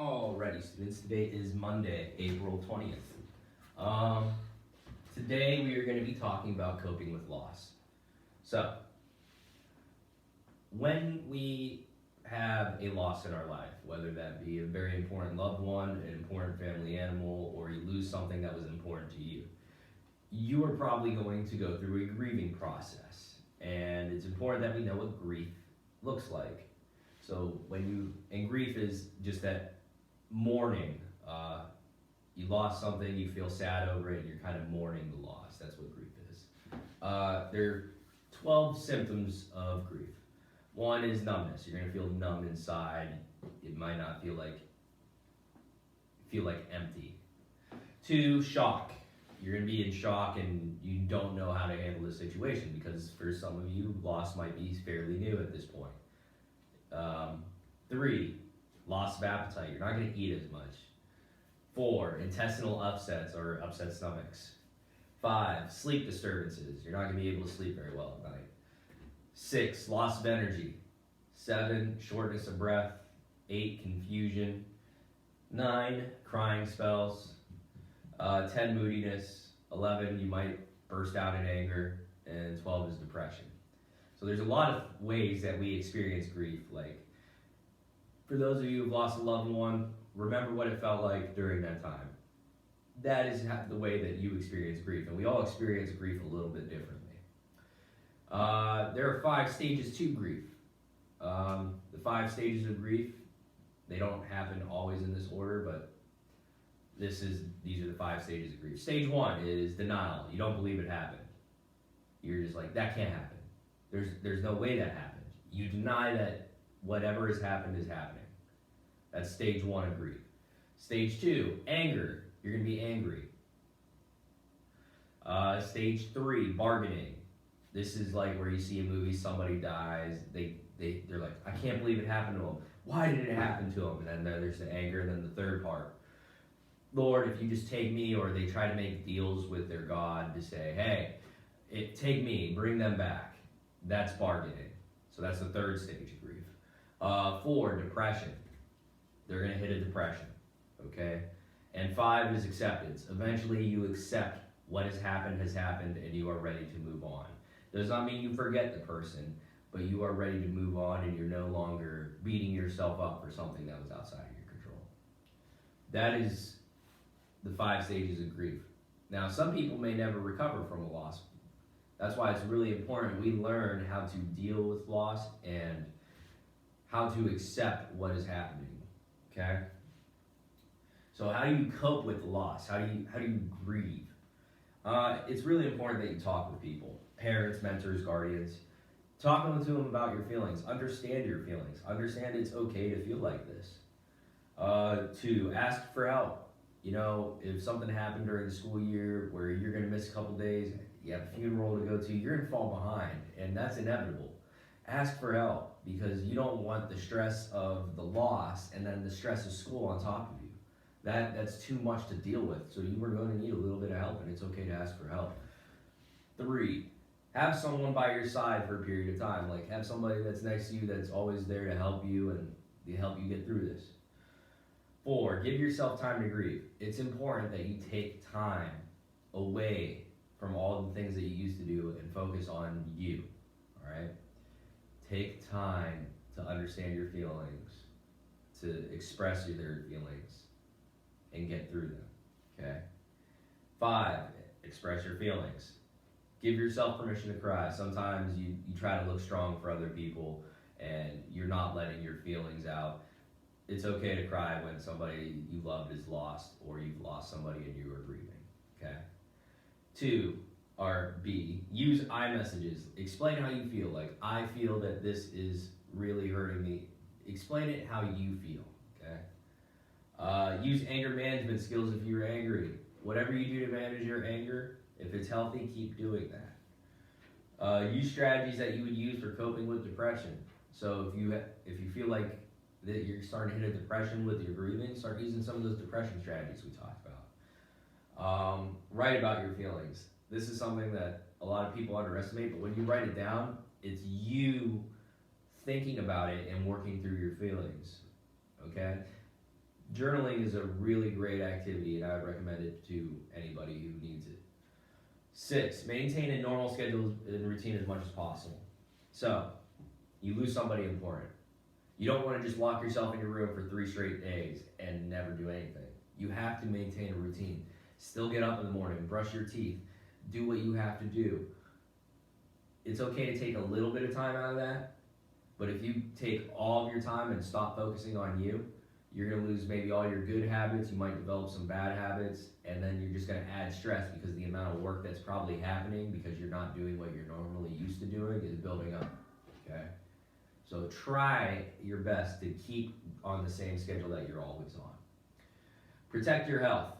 Alrighty, students, today is Monday, April 20th. Today we are going to be talking about coping with loss. So, when we have a loss in our life, whether that be a very important loved one, an important family animal, or you lose something that was important to you, you are probably going to go through a grieving process. And it's important that we know what grief looks like. So and grief is just that mourning. You lost something, you feel sad over it, and you're kind of mourning the loss. That's what grief is. There are 12 symptoms of grief. One is numbness. You're going to feel numb inside. It might not feel like empty. 2, shock. You're going to be in shock and you don't know how to handle the situation because for some of you, loss might be fairly new at this point. 3, loss of appetite. You're not going to eat as much. 4, intestinal upsets or upset stomachs. 5, sleep disturbances. You're not going to be able to sleep very well at night. 6, loss of energy. 7, shortness of breath. 8, confusion. 9, crying spells. 10, moodiness. 11, you might burst out in anger. And 12 is depression. So there's a lot of ways that we experience grief. Like, for those of you who've lost a loved one, remember what it felt like during that time. That is the way that you experience grief, and we all experience grief a little bit differently. There are 5 stages to grief. The 5 stages of grief, they don't happen always in this order, but these are the 5 stages of grief. Stage 1 is denial. You don't believe it happened. You're just like, that can't happen. There's no way that happened. You deny that whatever has happened is happening. That's stage 1 of grief. Stage 2, anger. You're going to be angry. Stage 3, bargaining. This is like where you see a movie, somebody dies, they're like, I can't believe it happened to them. Why did it happen to them? And then there's the anger, and then the third part. Lord, if you just take me, or they try to make deals with their God to say, hey, take me, bring them back. That's bargaining. So that's the 3rd stage of grief. 4, depression. They're going to hit a depression, okay? And 5 is acceptance. Eventually you accept what has happened, and you are ready to move on. Does not mean you forget the person, but you are ready to move on, and you're no longer beating yourself up for something that was outside of your control. That is the 5 stages of grief. Now, some people may never recover from a loss. That's why it's really important we learn how to deal with loss and how to accept what is happening. Okay? So how do you cope with the loss? How do you grieve? It's really important that you talk with people, parents, mentors, guardians. Talking to them about your feelings. Understand your feelings. Understand it's okay to feel like this. 2, ask for help. You know, if something happened during the school year where you're going to miss a couple days, you have a funeral to go to, you're going to fall behind, and that's inevitable. Ask for help, because you don't want the stress of the loss and then the stress of school on top of you. That's too much to deal with, so you are going to need a little bit of help, and it's okay to ask for help. 3, have someone by your side for a period of time. Like, have somebody that's next to you that's always there to help you and to help you get through this. 4, give yourself time to grieve. It's important that you take time away from all the things that you used to do and focus on you, all right? Take time to understand your feelings, to express your feelings, and get through them, okay? 5, express your feelings. Give yourself permission to cry. Sometimes you try to look strong for other people, and you're not letting your feelings out. It's okay to cry when somebody you loved is lost, or you've lost somebody and you are grieving, okay? 2, or B, use I messages. Explain how you feel. Like, I feel that this is really hurting me. Explain it how you feel, okay? Use anger management skills if you're angry. Whatever you do to manage your anger, if it's healthy, keep doing that. Use strategies that you would use for coping with depression. So if you feel like that you're starting to hit a depression with your grieving, start using some of those depression strategies we talked about. Write about your feelings. This is something that a lot of people underestimate, but when you write it down, it's you thinking about it and working through your feelings, okay? Journaling is a really great activity, and I would recommend it to anybody who needs it. 6, maintain a normal schedule and routine as much as possible. So, you lose somebody important. You don't want to just lock yourself in your room for 3 straight days and never do anything. You have to maintain a routine. Still get up in the morning, brush your teeth, do what you have to do. It's okay to take a little bit of time out of that, but if you take all of your time and stop focusing on you, you're going to lose maybe all your good habits, you might develop some bad habits, and then you're just going to add stress because the amount of work that's probably happening because you're not doing what you're normally used to doing is building up, okay? So try your best to keep on the same schedule that you're always on. Protect your health.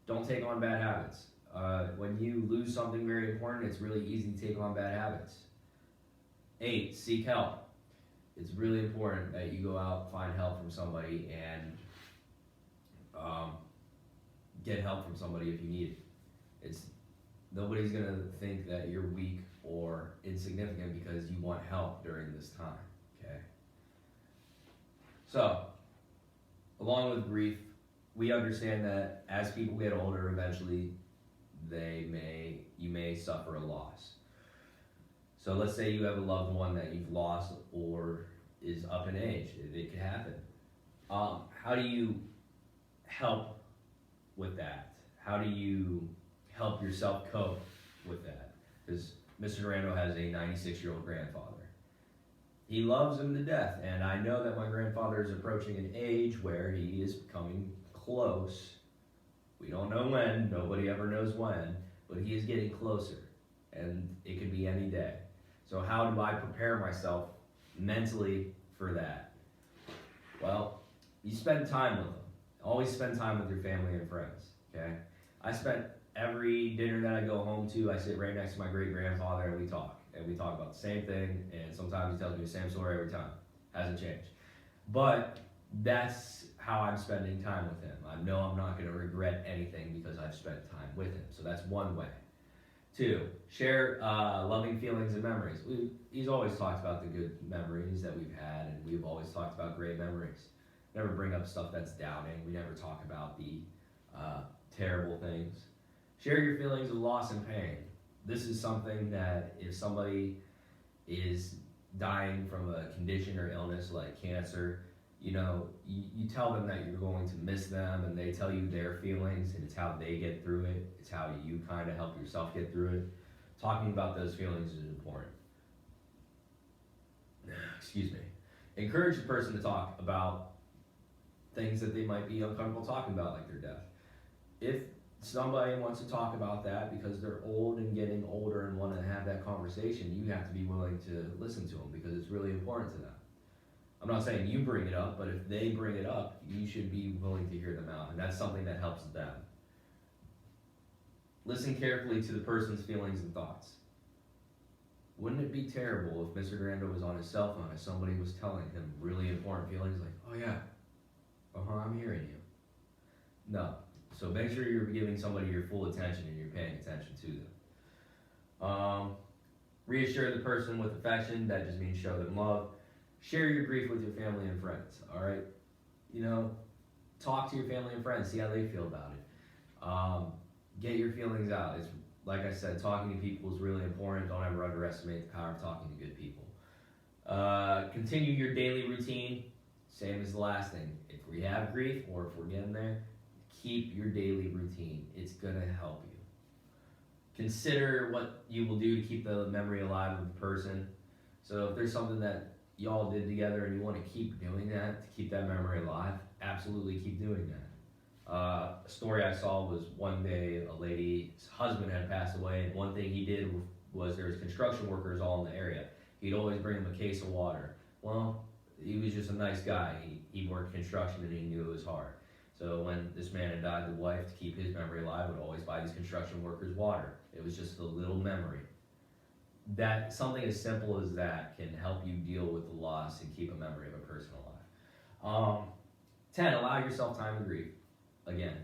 Don't take on bad habits. When you lose something very important, it's really easy to take on bad habits. 8, seek help. It's really important that you go out, find help from somebody, and get help from somebody if you need it. Nobody's gonna think that you're weak or insignificant because you want help during this time, okay? So, along with grief, we understand that as people get older, eventually you may suffer a loss. So let's say you have a loved one that you've lost or is up in age. It could happen. How do you help with that? How do you help yourself cope with that? Because Mr. Durando has a 96-year-old grandfather. He loves him to death, and I know that my grandfather is approaching an age where he is becoming close. We don't know when, nobody ever knows when, but he is getting closer, and it could be any day. So how do I prepare myself mentally for that? Well, you spend time with them. Always spend time with your family and friends, okay? I spent every dinner that I go home to, I sit right next to my great-grandfather and we talk. And we talk about the same thing, and sometimes he tells me the same story every time. Hasn't changed. But that's how I'm spending time with him. I know I'm not going to regret anything because I've spent time with him. So that's one way. 2, share loving feelings and memories. He's always talked about the good memories that we've had, and we've always talked about great memories. Never bring up stuff that's downing. We never talk about the terrible things. Share your feelings of loss and pain. This is something that if somebody is dying from a condition or illness like cancer, you tell them that you're going to miss them, and they tell you their feelings, and it's how they get through it. It's how you kind of help yourself get through it. Talking about those feelings is important. Excuse me. Encourage the person to talk about things that they might be uncomfortable talking about, like their death. If somebody wants to talk about that because they're old and getting older and want to have that conversation, you have to be willing to listen to them because it's really important to them. I'm not saying you bring it up, but if they bring it up, you should be willing to hear them out, and that's something that helps them. Listen carefully to the person's feelings and thoughts. Wouldn't it be terrible if Mr. Durando was on his cell phone and somebody was telling him really important feelings like, oh yeah, I'm hearing you. No. So make sure you're giving somebody your full attention and you're paying attention to them. Reassure the person with affection. That just means show them love. Share your grief with your family and friends, all right? Talk to your family and friends, see how they feel about it. Get your feelings out. It's like I said, talking to people is really important. Don't ever underestimate the power of talking to good people. Continue your daily routine, same as the last thing. If we have grief or if we're getting there, keep your daily routine. It's gonna help you. Consider what you will do to keep the memory alive of the person. So if there's something that y'all did together and you want to keep doing that, to keep that memory alive, absolutely keep doing that. A story I saw was one day a lady's husband had passed away, and one thing he did was there was construction workers all in the area. He'd always bring them a case of water. Well, he was just a nice guy. He worked construction and he knew it was hard. So when this man had died, the wife, to keep his memory alive, would always buy these construction workers water. It was just a little memory. That something as simple as that can help you deal with the loss and keep a memory of a person alive. 10, allow yourself time to grieve. Again,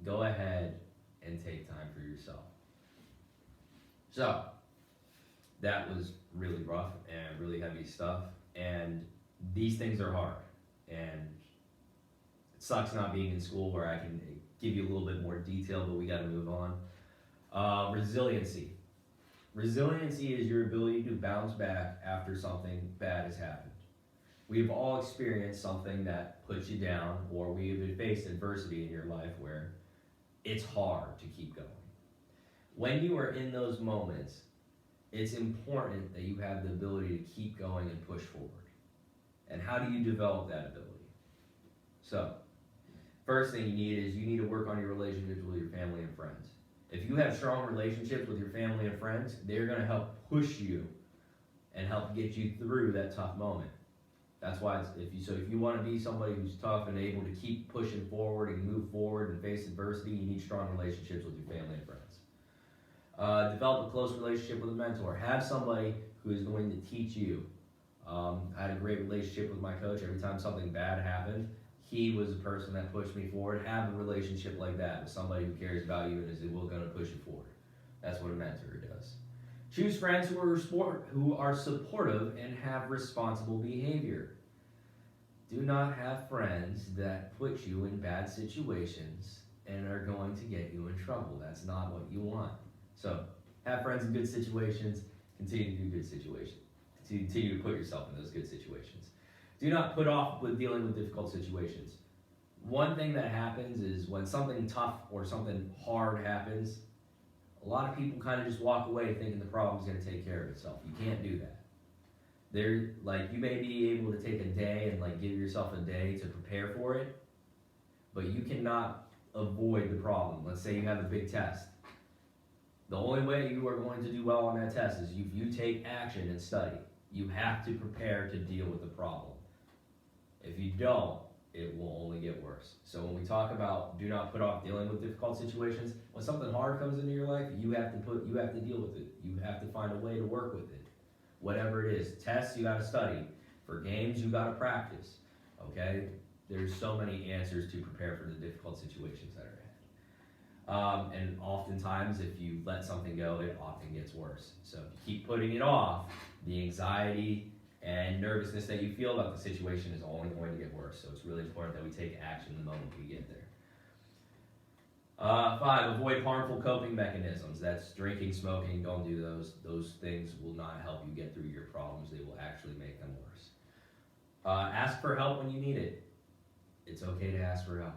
go ahead and take time for yourself. So, that was really rough and really heavy stuff, and these things are hard, and sucks not being in school where I can give you a little bit more detail, but we got to move on. Resiliency. Resiliency is your ability to bounce back after something bad has happened. We've all experienced something that puts you down, or we've faced adversity in your life where it's hard to keep going. When you are in those moments, it's important that you have the ability to keep going and push forward. And how do you develop that ability? So, first thing you need is you need to work on your relationships with your family and friends. If you have strong relationships with your family and friends, they're going to help push you and help get you through that tough moment. That's why if you want to be somebody who's tough and able to keep pushing forward and move forward and face adversity, you need strong relationships with your family and friends. Develop a close relationship with a mentor. Have somebody who is going to teach you. I had a great relationship with my coach. Every time something bad happened, he was the person that pushed me forward. Have a relationship like that with somebody who cares about you and is going to push you forward. That's what a mentor does. Choose friends who are supportive and have responsible behavior. Do not have friends that put you in bad situations and are going to get you in trouble. That's not what you want. So, have friends in good situations. Continue to do good situations. Continue to put yourself in those good situations. Do not put off with dealing with difficult situations. One thing that happens is when something tough or something hard happens, a lot of people kind of just walk away thinking the problem's going to take care of itself. You can't do that. You may be able to take a day and give yourself a day to prepare for it, but you cannot avoid the problem. Let's say you have a big test. The only way you are going to do well on that test is if you take action and study. You have to prepare to deal with the problem. If you don't, it will only get worse. So when we talk about do not put off dealing with difficult situations, when something hard comes into your life, you have to deal with it. You have to find a way to work with it. Whatever it is. Tests, you got to study. For games, you got to practice. Okay? There's so many answers to prepare for the difficult situations that are ahead. And oftentimes, if you let something go, it often gets worse. So if you keep putting it off, the anxiety and nervousness that you feel about the situation is only going to get worse. So it's really important that we take action the moment we get there. 5, avoid harmful coping mechanisms. That's drinking, smoking. Don't do those. Those things will not help you get through your problems. They will actually make them worse. Ask for help when you need it. It's okay to ask for help.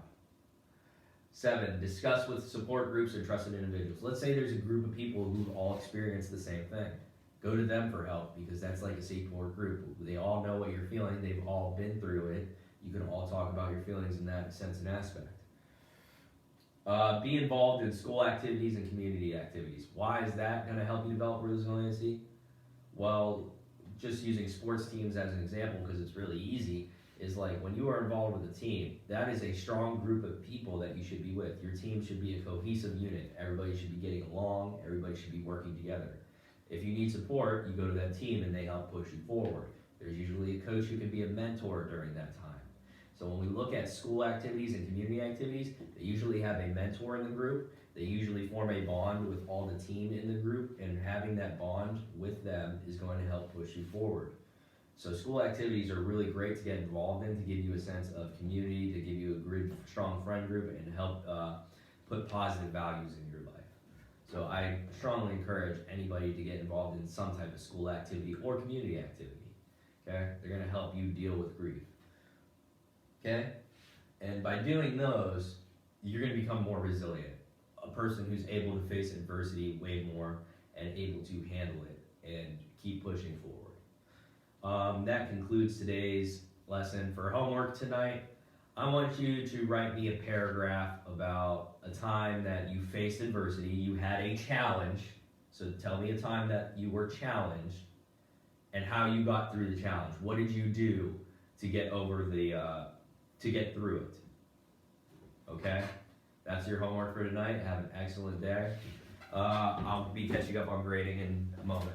7, discuss with support groups or trusted individuals. Let's say there's a group of people who all experience the same thing. Go to them for help because that's like a support group. They all know what you're feeling. They've all been through it. You can all talk about your feelings in that sense and aspect. Be involved in school activities and community activities. Why is that going to help you develop resiliency? Well, just using sports teams as an example because it's really easy, is when you are involved with a team, that is a strong group of people that you should be with. Your team should be a cohesive unit. Everybody should be getting along. Everybody should be working together. If you need support, you go to that team and they help push you forward. There's usually a coach who can be a mentor during that time. So when we look at school activities and community activities, they usually have a mentor in the group. They usually form a bond with all the team in the group, and having that bond with them is going to help push you forward. So school activities are really great to get involved in, to give you a sense of community, to give you a good, strong friend group, and help put positive values in your life. So I strongly encourage anybody to get involved in some type of school activity or community activity. Okay? They're going to help you deal with grief. Okay? And by doing those, you're going to become more resilient. A person who's able to face adversity way more and able to handle it and keep pushing forward. That concludes today's lesson. For homework tonight, I want you to write me a paragraph about a time that you faced adversity, you had a challenge. So tell me a time that you were challenged and how you got through the challenge. What did you do to get over to get through it? Okay? That's your homework for tonight. Have an excellent day. I'll be catching up on grading in a moment.